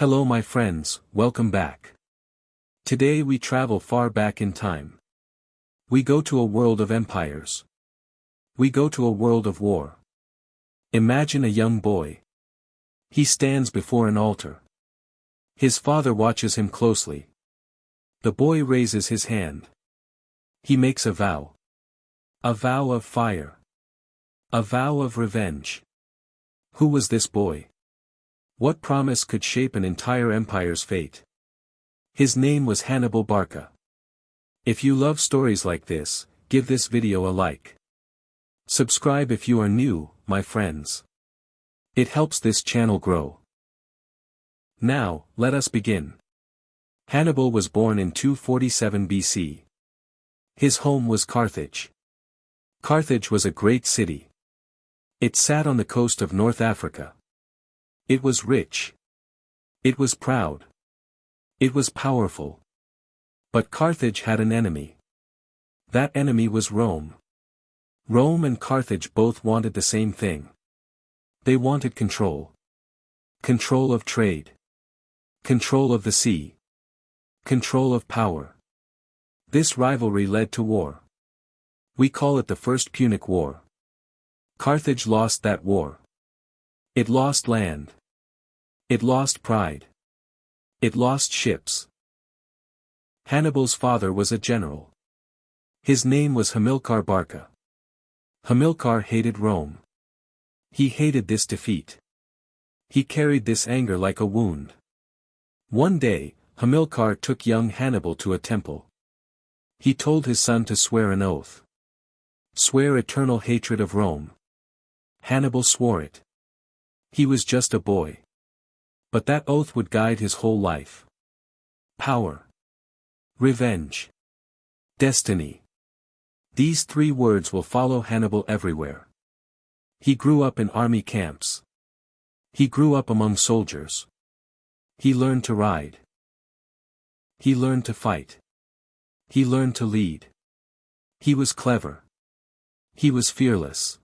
Hello my friends, welcome back. Today we travel far back in time. We go to a world of empires. We go to a world of war. Imagine a young boy. He stands before an altar. His father watches him closely. The boy raises his hand. He makes a vow. A vow of fire. A vow of revenge. Who was this boy? What promise could shape an entire empire's fate? His name was Hannibal Barca. If you love stories like this, give this video a like. Subscribe if you are new, my friends. It helps this channel grow. Now, let us begin. Hannibal was born in 247 BC. His home was Carthage. Carthage was a great city. It sat on the coast of North Africa. It was rich. It was proud. It was powerful. But Carthage had an enemy. That enemy was Rome. Rome and Carthage both wanted the same thing. They wanted control. Control of trade. Control of the sea. Control of power. This rivalry led to war. We call it the First Punic War. Carthage lost that war. It lost land. It lost pride. It lost ships. Hannibal's father was a general. His name was Hannibal Barca. Hamilcar hated Rome. He hated this defeat. He carried this anger like a wound. One day, Hamilcar took young Hannibal to a temple. He told his son to swear an oath. Swear eternal hatred of Rome. Hannibal swore it. He was just a boy. But that oath would guide his whole life. Power. Revenge. Destiny. These three words will follow Hannibal everywhere. He grew up in army camps. He grew up among soldiers. He learned to ride. He learned to fight. He learned to lead. He was clever. He was fearless.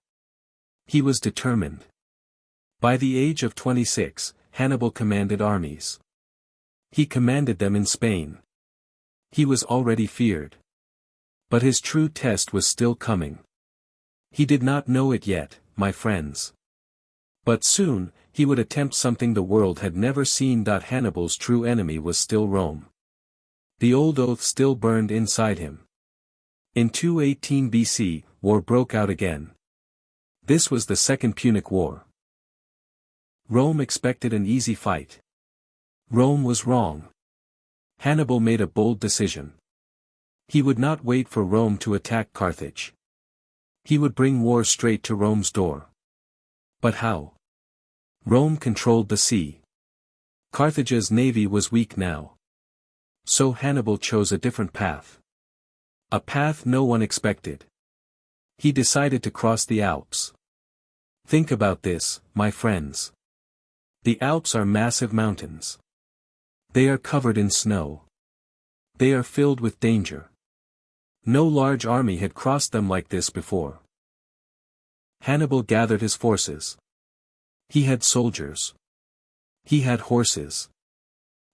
He was determined. By the age of 26, Hannibal commanded armies. He commanded them in Spain. He was already feared. But his true test was still coming. He did not know it yet, my friends. But soon, he would attempt something the world had never seen. Hannibal's true enemy was still Rome. The old oath still burned inside him. In 218 BC, war broke out again. This was the Second Punic War. Rome expected an easy fight. Rome was wrong. Hannibal made a bold decision. He would not wait for Rome to attack Carthage. He would bring war straight to Rome's door. But how? Rome controlled the sea. Carthage's navy was weak now. So Hannibal chose a different path. A path no one expected. He decided to cross the Alps. Think about this, my friends. The Alps are massive mountains. They are covered in snow. They are filled with danger. No large army had crossed them like this before. Hannibal gathered his forces. He had soldiers. He had horses.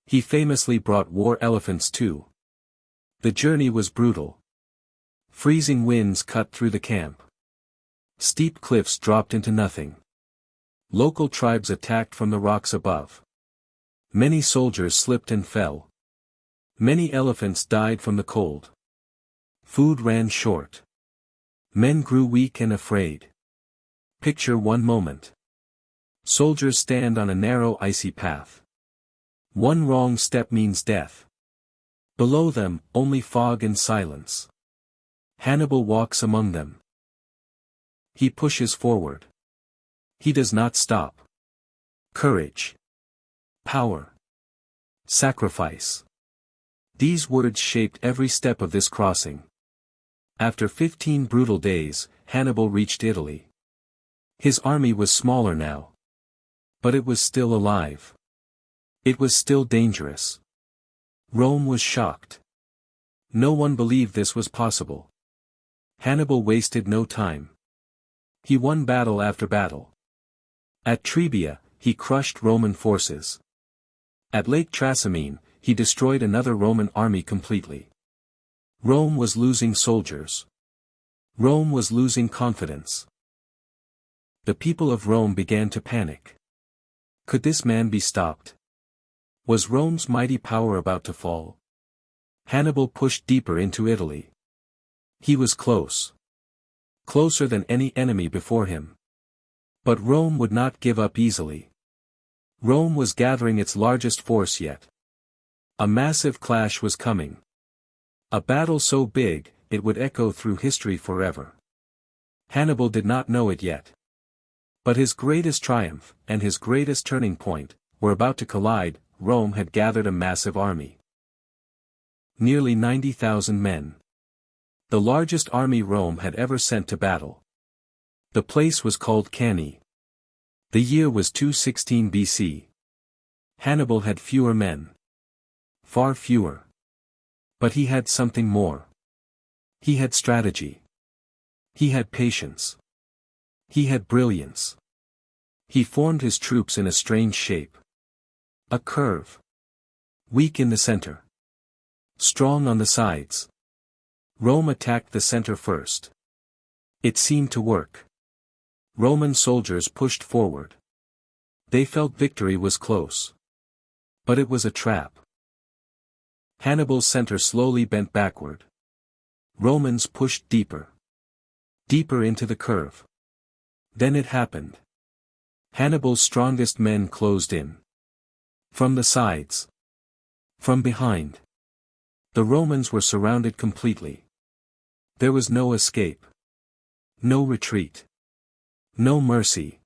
He famously brought war elephants too. The journey was brutal. Freezing winds cut through the camp. Steep cliffs dropped into nothing. Local tribes attacked from the rocks above. Many soldiers slipped and fell. Many elephants died from the cold. Food ran short. Men grew weak and afraid. Picture one moment. Soldiers stand on a narrow icy path. One wrong step means death. Below them, only fog and silence. Hannibal walks among them. He pushes forward. He does not stop. Courage. Power. Sacrifice. These words shaped every step of this crossing. After 15 brutal days, Hannibal reached Italy. His army was smaller now. But it was still alive. It was still dangerous. Rome was shocked. No one believed this was possible. Hannibal wasted no time. He won battle after battle. At Trebia, he crushed Roman forces. At Lake Trasimene, he destroyed another Roman army completely. Rome was losing soldiers. Rome was losing confidence. The people of Rome began to panic. Could this man be stopped? Was Rome's mighty power about to fall? Hannibal pushed deeper into Italy. He was close. Closer than any enemy before him. But Rome would not give up easily. Rome was gathering its largest force yet. A massive clash was coming. A battle so big, it would echo through history forever. Hannibal did not know it yet. But his greatest triumph, and his greatest turning point, were about to collide. Rome had gathered a massive army. Nearly 90,000 men. The largest army Rome had ever sent to battle. The place was called Cannae. The year was 216 BC. Hannibal had fewer men. Far fewer. But he had something more. He had strategy. He had patience. He had brilliance. He formed his troops in a strange shape. A curve. Weak in the center. Strong on the sides. Rome attacked the center first. It seemed to work. Roman soldiers pushed forward. They felt victory was close. But it was a trap. Hannibal's center slowly bent backward. Romans pushed deeper. Deeper into the curve. Then it happened. Hannibal's strongest men closed in. From the sides. From behind. The Romans were surrounded completely. There was no escape. No retreat. No mercy.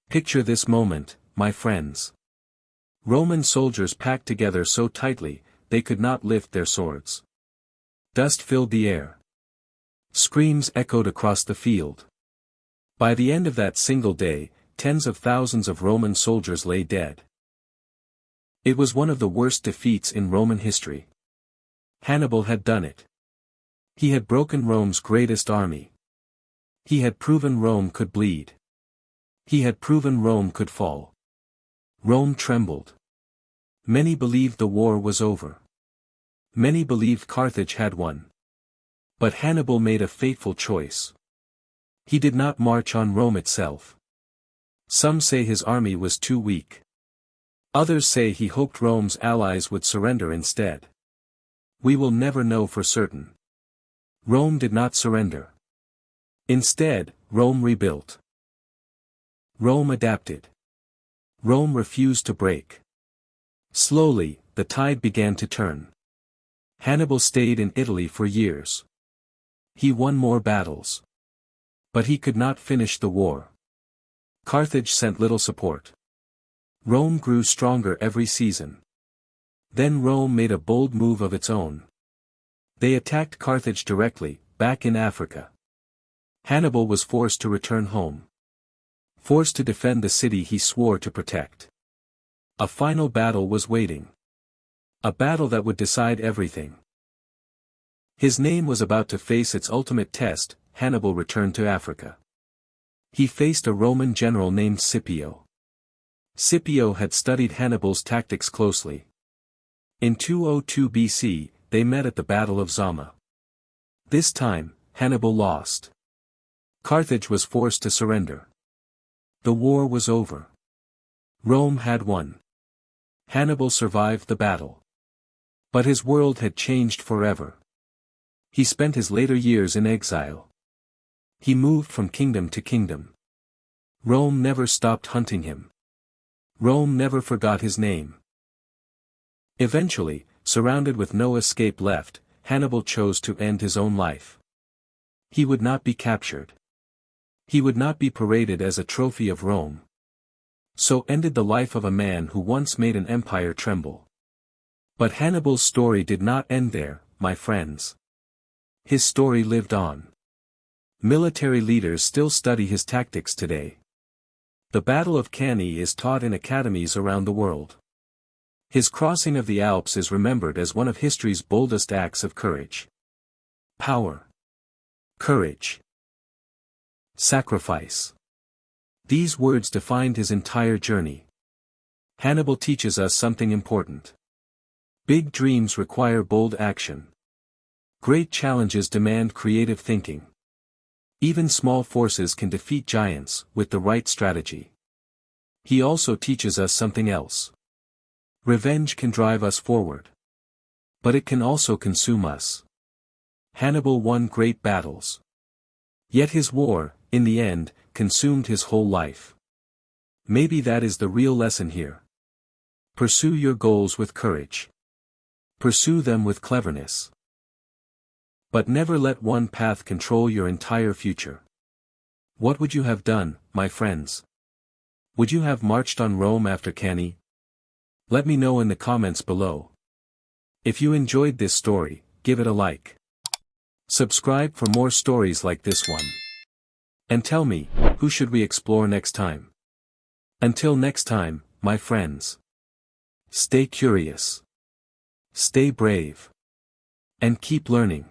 Picture this moment, my friends. Roman soldiers packed together so tightly, they could not lift their swords. Dust filled the air. Screams echoed across the field. By the end of that single day, tens of thousands of Roman soldiers lay dead. It was one of the worst defeats in Roman history. Hannibal had done it. He had broken Rome's greatest army. He had proven Rome could bleed. He had proven Rome could fall. Rome trembled. Many believed the war was over. Many believed Carthage had won. But Hannibal made a fateful choice. He did not march on Rome itself. Some say his army was too weak. Others say he hoped Rome's allies would surrender instead. We will never know for certain. Rome did not surrender. Instead, Rome rebuilt. Rome adapted. Rome refused to break. Slowly, the tide began to turn. Hannibal stayed in Italy for years. He won more battles. But he could not finish the war. Carthage sent little support. Rome grew stronger every season. Then Rome made a bold move of its own. They attacked Carthage directly, back in Africa. Hannibal was forced to return home. Forced to defend the city he swore to protect. A final battle was waiting. A battle that would decide everything. His name was about to face its ultimate test. Hannibal returned to Africa. He faced a Roman general named Scipio. Scipio had studied Hannibal's tactics closely. In 202 BC, they met at the Battle of Zama. This time, Hannibal lost. Carthage was forced to surrender. The war was over. Rome had won. Hannibal survived the battle. But his world had changed forever. He spent his later years in exile. He moved from kingdom to kingdom. Rome never stopped hunting him. Rome never forgot his name. Eventually, surrounded with no escape left, Hannibal chose to end his own life. He would not be captured. He would not be paraded as a trophy of Rome. So ended the life of a man who once made an empire tremble. But Hannibal's story did not end there, my friends. His story lived on. Military leaders still study his tactics today. The Battle of Cannae is taught in academies around the world. His crossing of the Alps is remembered as one of history's boldest acts of courage. Power. Courage. Sacrifice. These words defined his entire journey. Hannibal teaches us something important. Big dreams require bold action. Great challenges demand creative thinking. Even small forces can defeat giants with the right strategy. He also teaches us something else. Revenge can drive us forward. But it can also consume us. Hannibal won great battles. Yet his war, in the end, consumed his whole life. Maybe that is the real lesson here. Pursue your goals with courage. Pursue them with cleverness. But never let one path control your entire future. What would you have done, my friends? Would you have marched on Rome after Cannae? Let me know in the comments below. If you enjoyed this story, give it a like. Subscribe for more stories like this one. And tell me, who should we explore next time? Until next time, my friends. Stay curious. Stay brave. And keep learning.